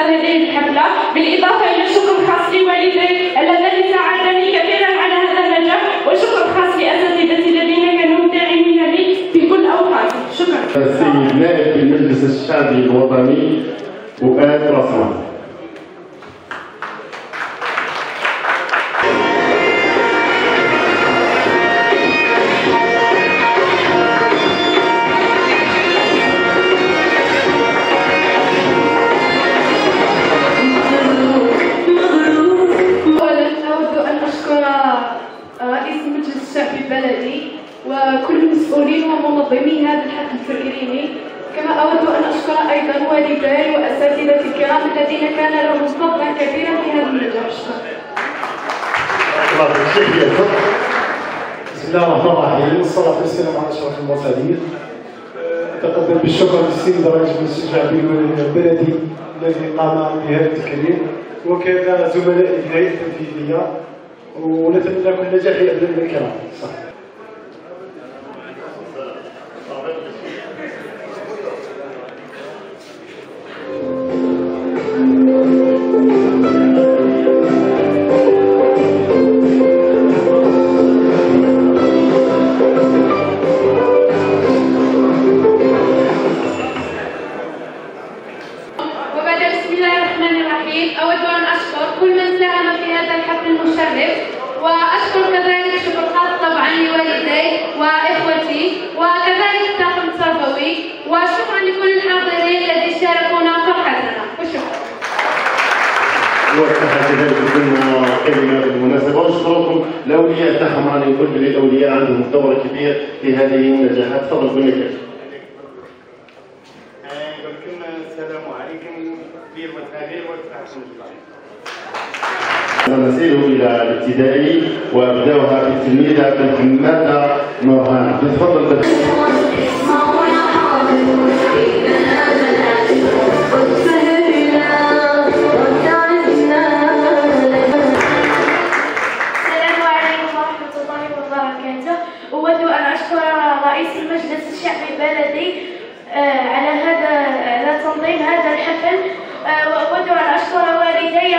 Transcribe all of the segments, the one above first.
هذه الحفلة، بالإضافة إلى شكر خاص لوالدي الذين ساعدني كثيرا على هذا النجاح، وشكر خاص لأساتذتي الذين كانوا داعمين لي في كل أوقات. شكرا. السيد نائب المجلس الشعبي الوطني فؤاد رسمة. وكل المسؤولين ومنظمي هذا الحفل التكريمي، كما أود أن أشكر أيضا والدي وأساتذتي الكرام الذين كان لهم فضلا كبيرا في هذا النجاح. بسم الله الرحمن الرحيم، والصلاة والسلام على أشرف المرسلين. أتقدم بالشكر للسيد رئيس المجلس الشعبي البلدي الذي قام بهذا التكريم، وكذا زملاء الهيئة التنفيذية، ونتمنى كل نجاح لأبنائنا الكرام. أود أن أشكر كل من ساهم في هذا الحفل المشرف، وأشكر كذلك شكر خاص طبعا لوالدي وإخوتي وكذلك الطاقم التربوي، وشكرا لكل الحاضرين الذين شاركونا فرحتنا، وشكرا. كذلك قلنا كلمة بالمناسبة، ونشكركم الأولياء تاعهم، راني نقول بلي الأولياء عندهم دور كبير في هذه النجاحات. تفضل قلنا كيف. نقول لكم السلام عليكم في المتغير والتحسن. نسير إلى الابتدائي وأبدأها بالتلميذة محمدة نورهان. تفضل. أود أن أشكر رئيس المجلس الشعبي البلدي على تنظيم هذا الحفل، وأود أن أشكر والدي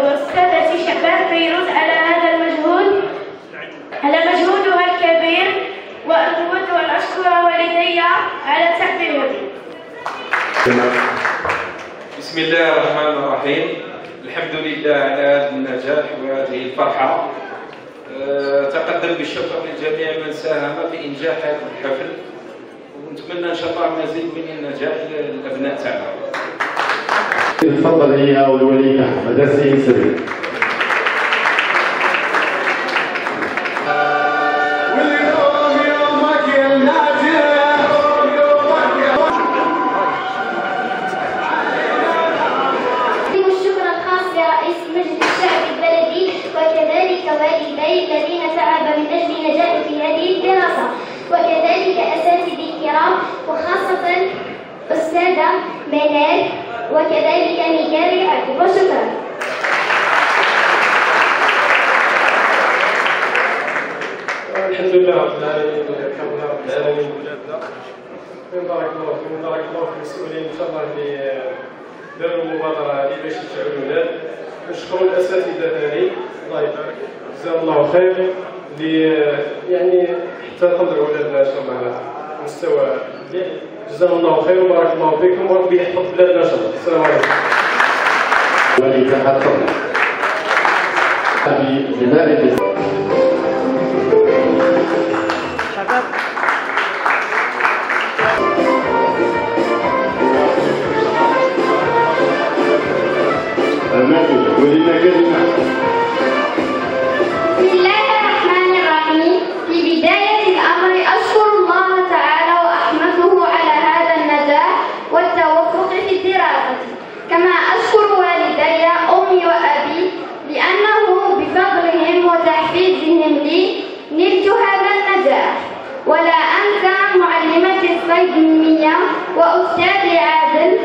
وأستاذتي شعبان فيروز على هذا المجهود، على مجهودها الكبير، وأود أن أشكر والدي على تعبيرهم. بسم الله الرحمن الرحيم. الحمد لله على هذا النجاح وهذه الفرحة. تقدم بالشكر لجميع من ساهم في إنجاح هذا الحفل، ونتمنى إن شاء الله مزيد من النجاح للأبناء تاعنا. تفضل هي والولي تاعها مدرسة سبيل. الذين تعب من أجل نجاحي في هذه الدراسة، وكذلك أساتذتي الكرام، وخاصة أستاذة منال، وكذلك ميكال العاقب، وشكرا. الحمد لله رب العالمين، الحمد لله رب العالمين. بارك الله فيكم، بارك الله في المسؤولين ان شاء الله اللي داروا المبادرة هذه باش يشجعوا الولاد. نشكر الأساتذة ثاني، الله يبارك، جزاهم الله خير، اللي يعني حتى نقدروا ولادنا ان شاء الله على مستوى مليح. جزاهم الله خير وبارك الله فيكم، وربي يحفظ بلادنا ان شاء الله. السلام عليكم. ولنا كلمة. بسم الله الرحمن الرحيم. في بداية الأمر أشكر الله تعالى وأحمده على هذا النجاح والتوفق في الدراسة، كما أشكر والدي أمي وأبي لأنه بفضلهم وتحفيزهم لي نلت هذا النجاح، ولا أنسى معلمتي الصيدلية وأستاذي عادل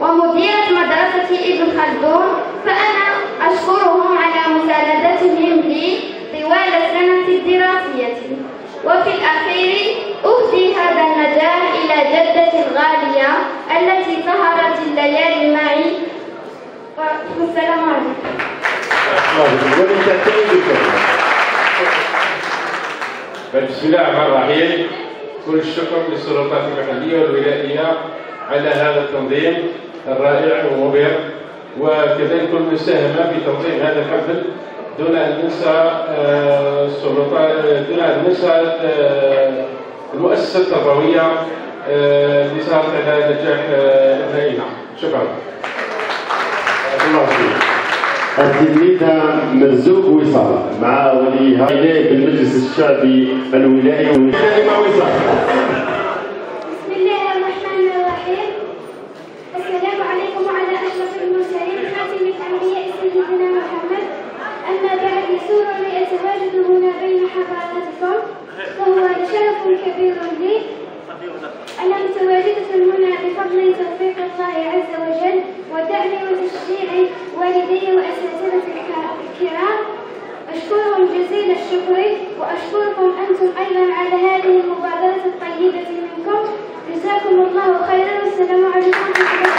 ومديرة مدرسة ابن خلدون، فأنا أشكرهم على مساندتهم لي طوال السنة الدراسية. وفي الأخير أهدي هذا النجاح إلى جدتي الغالية التي سهرت الليالي معي بسم الله الرحمن الرحيم. كل الشكر للسلطات المحليه والولائيه على هذا التنظيم الرائع والمبهر، وكذلك كل من ساهم في تنظيم هذا الحفل دون ان ننسى السلطات، دون ان ننسى المؤسسه التربويه اللي ساهمت على نجاح ابنائنا. شكرا. الله فيك. التلميذة مرزوق وصال مع وليها بالمجلس الشعبي الولائي كلمة وصال. بسم الله الرحمن الرحيم. السلام عليكم وعلى أشرف المرسلين خاتم الأنبياء سيدنا محمد. أما بعد، يسرني أتواجد هنا بين حضراتكم، فهو شرف كبير لي. أنا متواجدة هنا بفضل توفيق الله عز وجل ودعم وتشجيع والدي وأساتذتي الكرام. أشكرهم جزيل الشكر، وأشكركم أنتم أيضا على هذه المبادرة الطيبة منكم. جزاكم الله خيرا، والسلام عليكم ورحمة الله.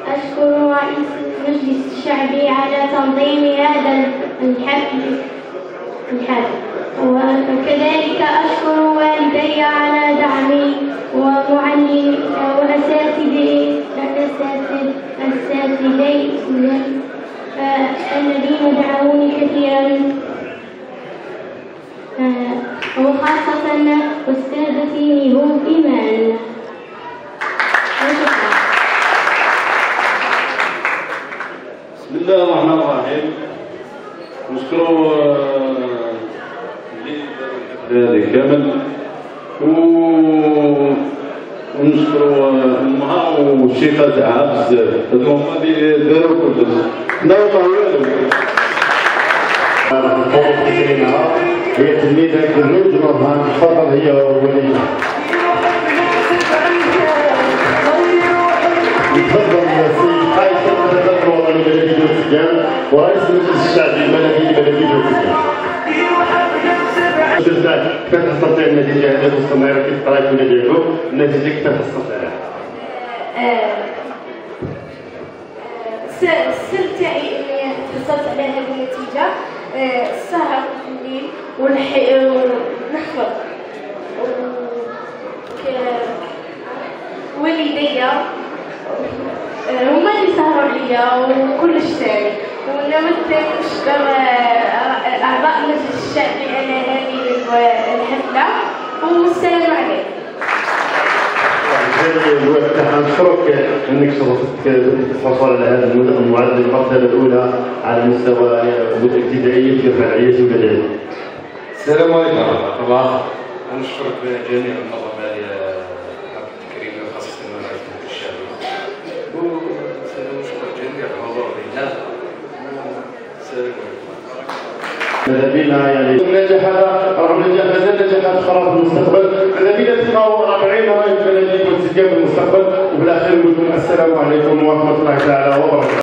أشكر رئيس المجلس الشعبي على تنظيم هذا الحفل، وكذلك أشكر والدي على دعمي ومعلمي وأساتذتي الذين دعموني كثيرا، وخاصة أستاذتي نهوض إيمان. بسم الله الرحمن الرحيم. نشكروا هذه كامل، ونشكروا امها والشيخه تاعها بزاف، هذو هما اللي داروا كلش، حنا ما والو. هي تلميذة كنوز نورهان، تفضل هي وليها. تفضل السيد قائد الوطني الوطني بلدية وسجان ورئيس المجلس الشعبي الملكي بلدية وسجان. كيف حصلتي على النتيجة هذه المستمرة؟ كيف قرأتوا ديالكم؟ النتيجة كيف حصلتي عليها؟ السر تاعي اللي حصلت على هذه النتيجة السهر في الليل ونحفظ، والدي هما اللي سهروا عليا وكلش ثاني، ونود نشكر أعضاء المجلس الشعبي على هذه الحفلة، والسلام عليكم. نشكرك انك شرفتك الحصول على هذا المعدل المرتبه الاولى على المستوى الابتدائي في الفعاليات البدنيه. السلام عليكم ورحمه الله. ونشكرك جميع المنظمه للحفل الكريم خاصه رئيس المجلس الشعبي، ونشكر جميع الحضور هنا. السلام عليكم. ماذا بينا يعني النجاحات رغم النجاح مازال نجاحات اخرى في المستقبل، ماذا بينا نبقاو رافعين رايه البلديه والسجان في المستقبل. وبالاخير نقول لكم السلام عليكم ورحمه الله تعالى وبركاته.